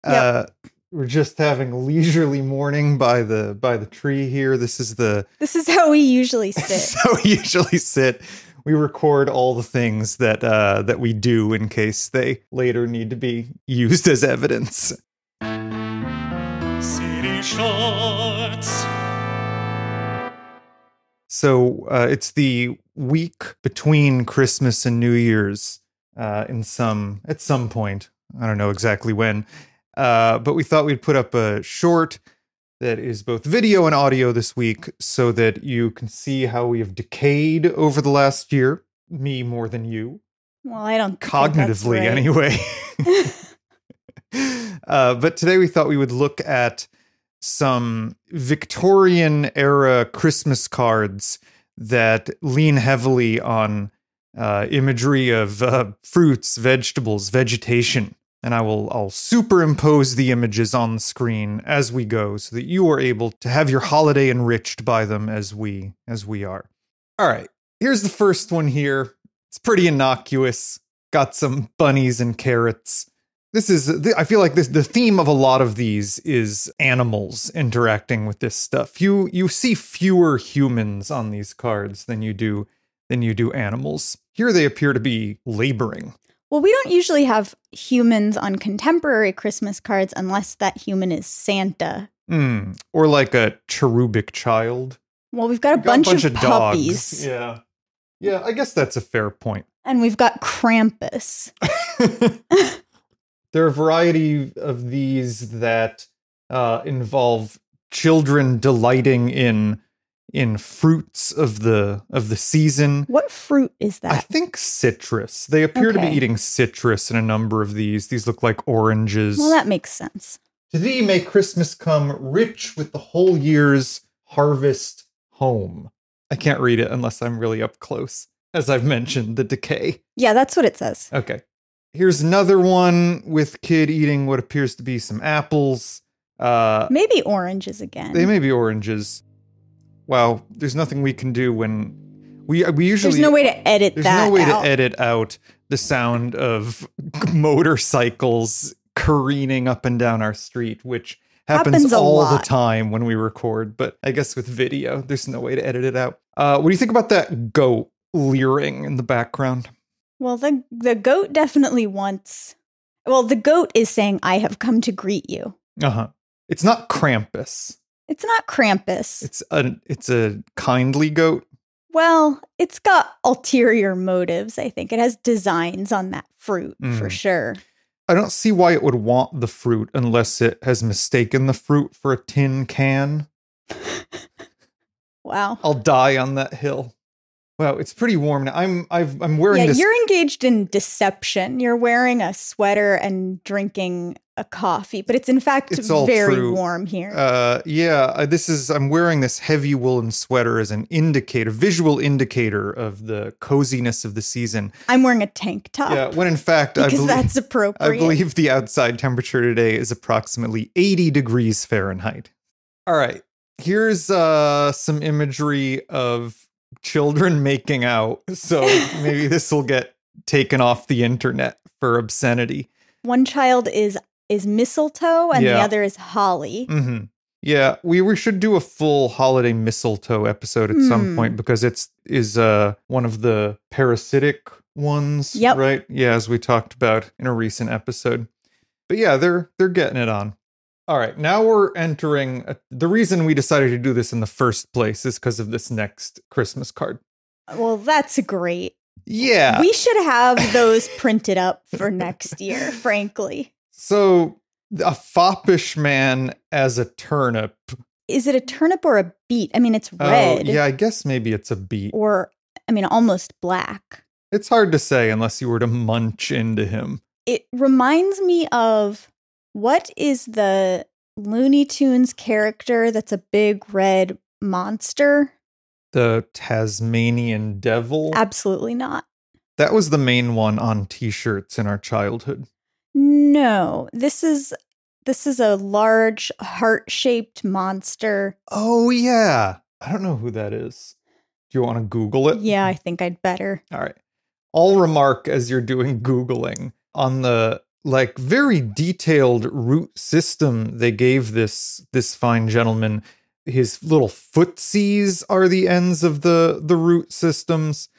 Yep. We're just having a leisurely morning by the tree here. This is how we usually sit. This is how we usually sit. We record all the things that we do in case they later need to be used as evidence. Seedy Shorts. So it's the week between Christmas and New Year's at some point. I don't know exactly when. But we thought we'd put up a short that is both video and audio this week so that you can see how we have decayed over the last year. Me more than you. Well, I don't cognitively think anyway. But today we thought we would look at some Victorian era Christmas cards that lean heavily on imagery of fruits, vegetables, vegetation. And I'll superimpose the images on the screen as we go so that you are able to have your holiday enriched by them as we are. All right, here's the first one here. It's pretty innocuous. Got some bunnies and carrots. I feel like the theme of a lot of these is animals interacting with this stuff. You see fewer humans on these cards than you do animals. Here they appear to be laboring. Well, we don't usually have humans on contemporary Christmas cards unless that human is Santa. Or like a cherubic child. Well, we've got a bunch of puppies. Dogs. Yeah, I guess that's a fair point. And we've got Krampus. There are a variety of these that involve children delighting in fruits of the season. What fruit is that? I think citrus. They appear to be eating citrus in a number of these. These look like oranges. Well, that makes sense. To thee may Christmas come, rich with the whole year's harvest home. I can't read it unless I'm really up close. As I've mentioned, the decay. Yeah, that's what it says. Okay. Here's another one with kid eating what appears to be some apples. Maybe oranges again. They may be oranges. Wow, there's nothing we can do when we usually... There's no way to edit that out. There's no way to edit out the sound of motorcycles careening up and down our street, which happens all the time when we record. But I guess with video, there's no way to edit it out. What do you think about that goat leering in the background? Well, the goat definitely wants... Well, the goat is saying, I have come to greet you. Uh-huh. It's not Krampus. It's not Krampus. It's a kindly goat. Well, it's got ulterior motives, I think. It has designs on that fruit, for sure. I don't see why it would want the fruit unless it has mistaken the fruit for a tin can. Wow. I'll die on that hill. Wow, it's pretty warm now. I'm wearing this. Yeah, you're engaged in deception. You're wearing a sweater and drinking a coffee, but it's in fact very warm here. I'm wearing this heavy woolen sweater as an visual indicator of the coziness of the season. I'm wearing a tank top. Yeah, when in fact, that's appropriate. I believe the outside temperature today is approximately 80 degrees Fahrenheit. All right, here's some imagery of children making out. So maybe this will get taken off the internet for obscenity. One child is mistletoe and the other is holly. Mm-hmm. Yeah, we should do a full holiday mistletoe episode at some point because it is one of the parasitic ones, right? Yeah, as we talked about in a recent episode. But yeah, they're getting it on. All right, now we're entering... the reason we decided to do this in the first place is because of this next Christmas card. Well, that's great. Yeah. We should have those printed up for next year, frankly. So, a foppish man as a turnip. Is it a turnip or a beet? I mean, it's red. Oh, yeah, I guess maybe it's a beet. Or, almost black. It's hard to say unless you were to munch into him. It reminds me of... What is the Looney Tunes character that's a big red monster? The Tasmanian Devil? Absolutely not. That was the main one on t-shirts in our childhood. No, this is a large heart-shaped monster. Oh, yeah. I don't know who that is. Do you want to Google it? Yeah, I think I'd better. All right. I'll remark as you're doing Googling on the like very detailed root system they gave this fine gentleman. His little footsies are the ends of the root systems.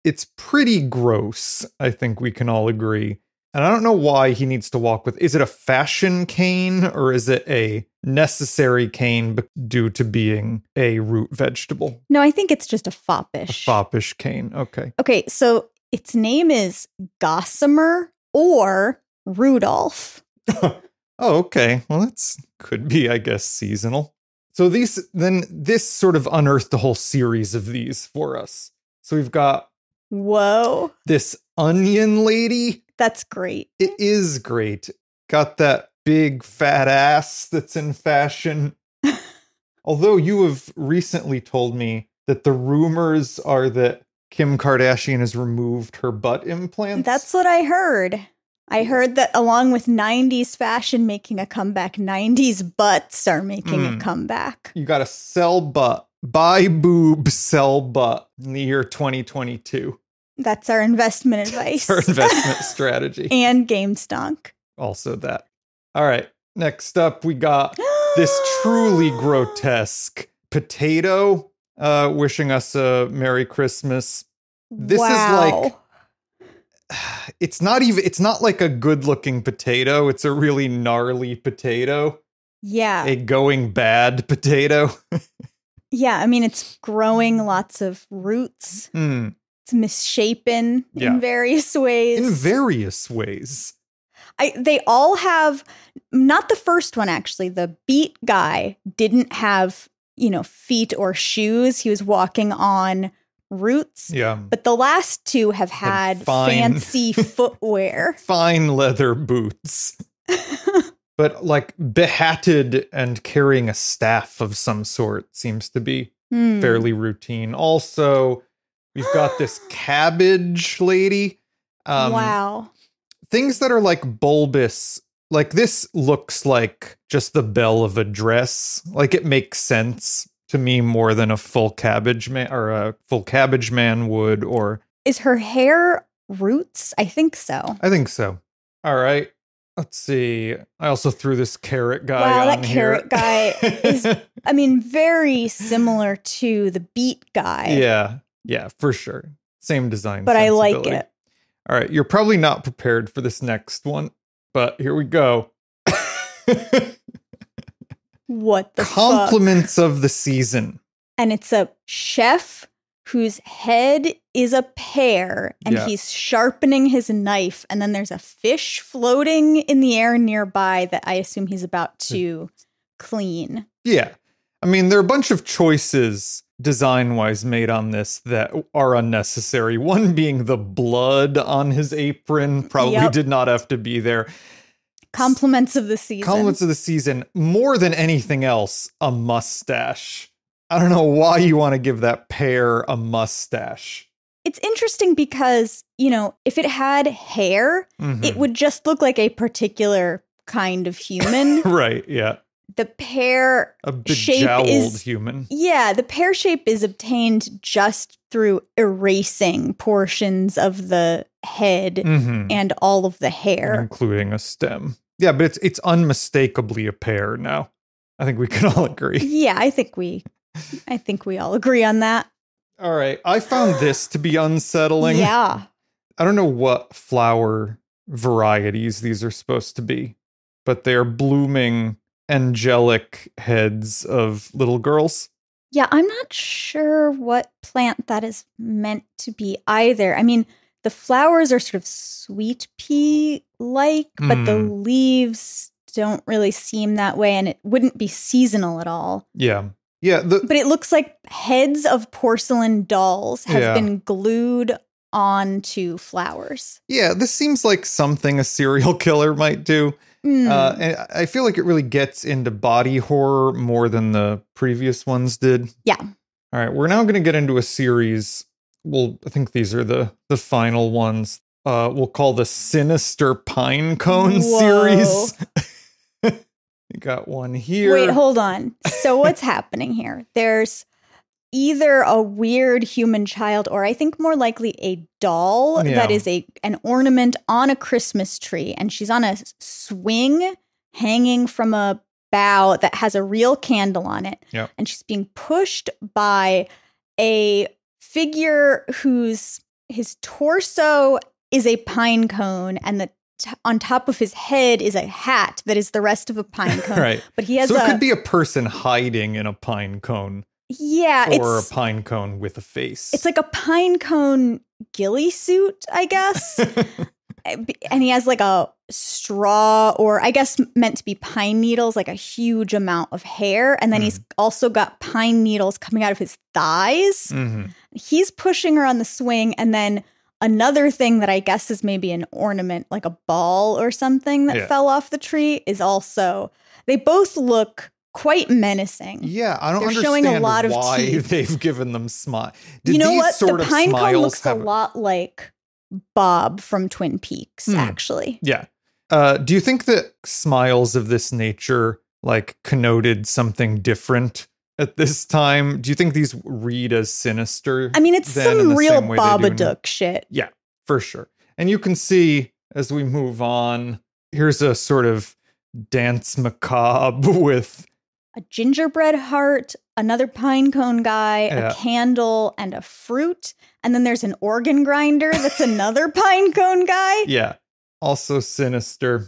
It's pretty gross, I think we can all agree. And I don't know why he needs to walk with. Is it a fashion cane or is it a necessary cane due to being a root vegetable? No, I think it's just a A foppish. foppish cane. Okay. Okay, so its name is Gossamer or Rudolph. Oh, okay. Well, that's could be, I guess, seasonal. So this sort of unearthed a whole series of these for us. So we've got Whoa, this onion lady. that's great. It is great. Got that big fat ass that's in fashion. Although you have recently told me that the rumors are that Kim Kardashian has removed her butt implants. That's what I heard. I heard that along with 90s fashion making a comeback, 90s butts are making a comeback. You got to sell butt. Buy boob, sell butt in the year 2022. That's our investment advice. Our investment strategy. And game stonk. Also that. All right. Next up, we got this truly grotesque potato wishing us a Merry Christmas. This is like, it's not like a good looking potato. It's a really gnarly potato. Yeah. A going bad potato. Yeah. I mean, it's growing lots of roots. It's misshapen in various ways. In various ways. They all have, not the first one, actually. The beat guy didn't have, feet or shoes. He was walking on roots. Yeah. But the last two have had fancy footwear. Fine leather boots. But like behatted and carrying a staff of some sort seems to be fairly routine. Also, we've got this cabbage lady. Wow. Things that are like bulbous. Like this looks like just the bell of a dress. Like it makes sense to me more than a full cabbage man or a full cabbage man would. Or is her hair roots? I think so. I think so. All right. Let's see. I also threw this carrot guy wow, on that here. Carrot guy is, I mean, very similar to the beat guy. Yeah, for sure. Same design. But I like it. All right. You're probably not prepared for this next one, but here we go. What the Compliments fuck? of the season. And it's a chef whose head is a pear and he's sharpening his knife. And then there's a fish floating in the air nearby that I assume he's about to clean. Yeah. I mean, there are a bunch of choices design-wise made on this that are unnecessary. One being the blood on his apron probably did not have to be there. Compliments of the season. Compliments of the season. More than anything else, a mustache. I don't know why you want to give that pear a mustache. It's interesting because, if it had hair, it would just look like a particular kind of human. Right, yeah. The pear shape is human. Yeah, the pear shape is obtained just through erasing portions of the head and all of the hair, including a stem. Yeah, but it's unmistakably a pear now. I think we can all agree. Yeah, I think we all agree on that. All right, I found this to be unsettling. Yeah. I don't know what flower varieties these are supposed to be, but they are blooming angelic heads of little girls. Yeah, I'm not sure what plant that is meant to be either. I mean, the flowers are sort of sweet pea-like, but the leaves don't really seem that way, and it wouldn't be seasonal at all. Yeah. But it looks like heads of porcelain dolls have been glued onto flowers. Yeah, this seems like something a serial killer might do. And I feel like it really gets into body horror more than the previous ones did. Yeah. All right, we're now going to get into a series. Well, I think these are the final ones. We'll call the Sinister Pine Cone series. You got one here. Wait, hold on. So what's happening here? There's either a weird human child or I think more likely a doll that is an ornament on a Christmas tree. And she's on a swing hanging from a bough that has a real candle on it. Yep. And she's being pushed by a figure his torso is a pine cone and on top of his head is a hat that is the rest of a pine cone. Right. But he has it could be a person hiding in a pine cone. Yeah. Or a pine cone with a face. It's like a pine cone ghillie suit, I guess. And he has like a straw or I guess meant to be pine needles, like a huge amount of hair. And then he's also got pine needles coming out of his thighs. Mm-hmm. He's pushing her on the swing. And then another thing that I guess is maybe an ornament, like a ball or something that fell off the tree is also, they both look quite menacing. Yeah, I don't They're understand showing a lot of why teeth. They've given them smile. You know what? The pine cone looks a lot like Bob from Twin Peaks, actually. Yeah. Do you think that smiles of this nature like connoted something different at this time? Do you think these read as sinister? I mean, it's some real Babadook shit. Yeah, for sure. And you can see as we move on, here's a sort of dance macabre with a gingerbread heart, another pine cone guy, a candle, and a fruit. And then there's an organ grinder that's another pine cone guy. Yeah. Also sinister.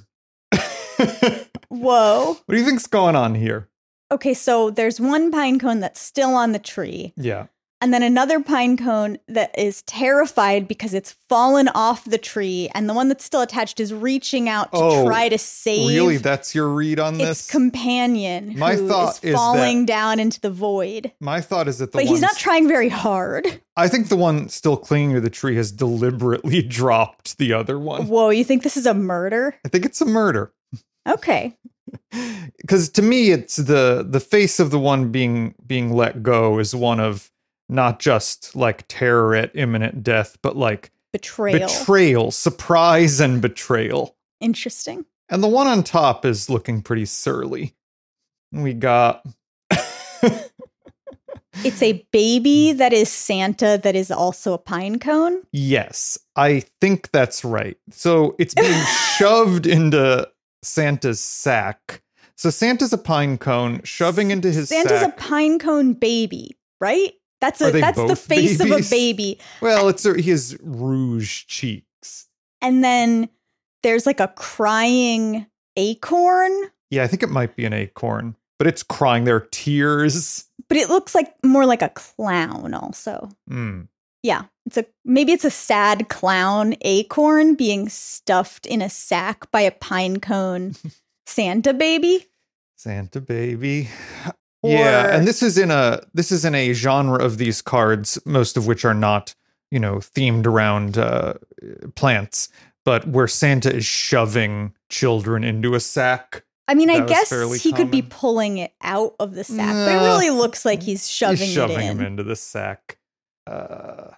Whoa. What do you think's going on here? Okay, so there's one pine cone that's still on the tree. Yeah. And then another pine cone that is terrified because it's fallen off the tree. And the one that's still attached is reaching out to try to save. Really? That's your read on this? Its companion My who thought is falling down into the void. My thought is that But he's not trying very hard. I think the one still clinging to the tree has deliberately dropped the other one. Whoa, you think this is a murder? I think it's a murder. Okay. Because to me, it's the face of the one being let go is one of not just like terror at imminent death, but like betrayal, surprise and betrayal. Interesting. And the one on top is looking pretty surly. We got... It's a baby that is Santa that is also a pine cone? Yes, I think that's right. So it's being shoved into Santa's sack. So Santa's a pine cone shoving into his sack. Santa's a pine cone baby, right? That's the face babies? Of a baby. Well, he has rouge cheeks. And then there's like a crying acorn. Yeah, I think it might be an acorn, but it's crying. There are tears. But it looks like more like a clown also. Yeah, maybe it's a sad clown acorn being stuffed in a sack by a pine cone Santa baby. Santa baby. Yeah, and this is in a genre of these cards, most of which are not, themed around plants, but where Santa is shoving children into a sack. I mean, I guess he could be pulling it out of the sack, but it really looks like he's shoving him into the sack. I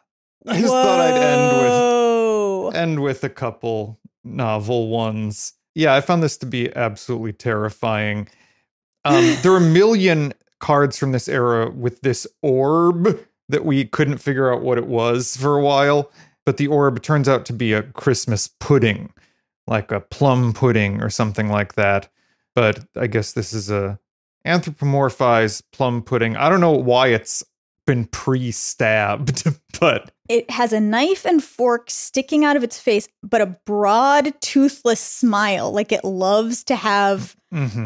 just thought I'd end with a couple novel ones. Yeah, I found this to be absolutely terrifying. There are a million cards from this era with this orb that we couldn't figure out what it was for a while, but the orb turns out to be a Christmas pudding, like a plum pudding or something like that. But I guess this is a anthropomorphized plum pudding. I don't know why it's been pre-stabbed, but it has a knife and fork sticking out of its face, but a broad, toothless smile, like it loves to have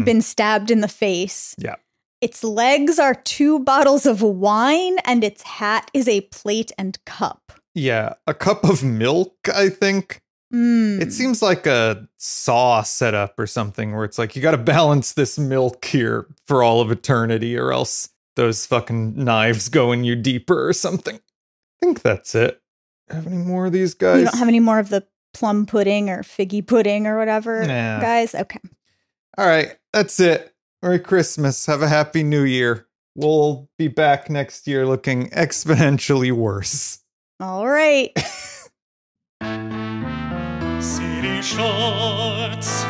been stabbed in the face. Yeah. Its legs are 2 bottles of wine, and its hat is a plate and cup. Yeah, a cup of milk, I think. It seems like a Saw setup or something where it's like, you got to balance this milk here for all of eternity, or else those fucking knives go in you deeper or something. I think that's it. Have any more of these guys? You don't have any more of the plum pudding or figgy pudding or whatever, guys? Okay. All right, that's it. Merry Christmas. Have a happy new year. We'll be back next year looking exponentially worse. All right. Seedy Shorts.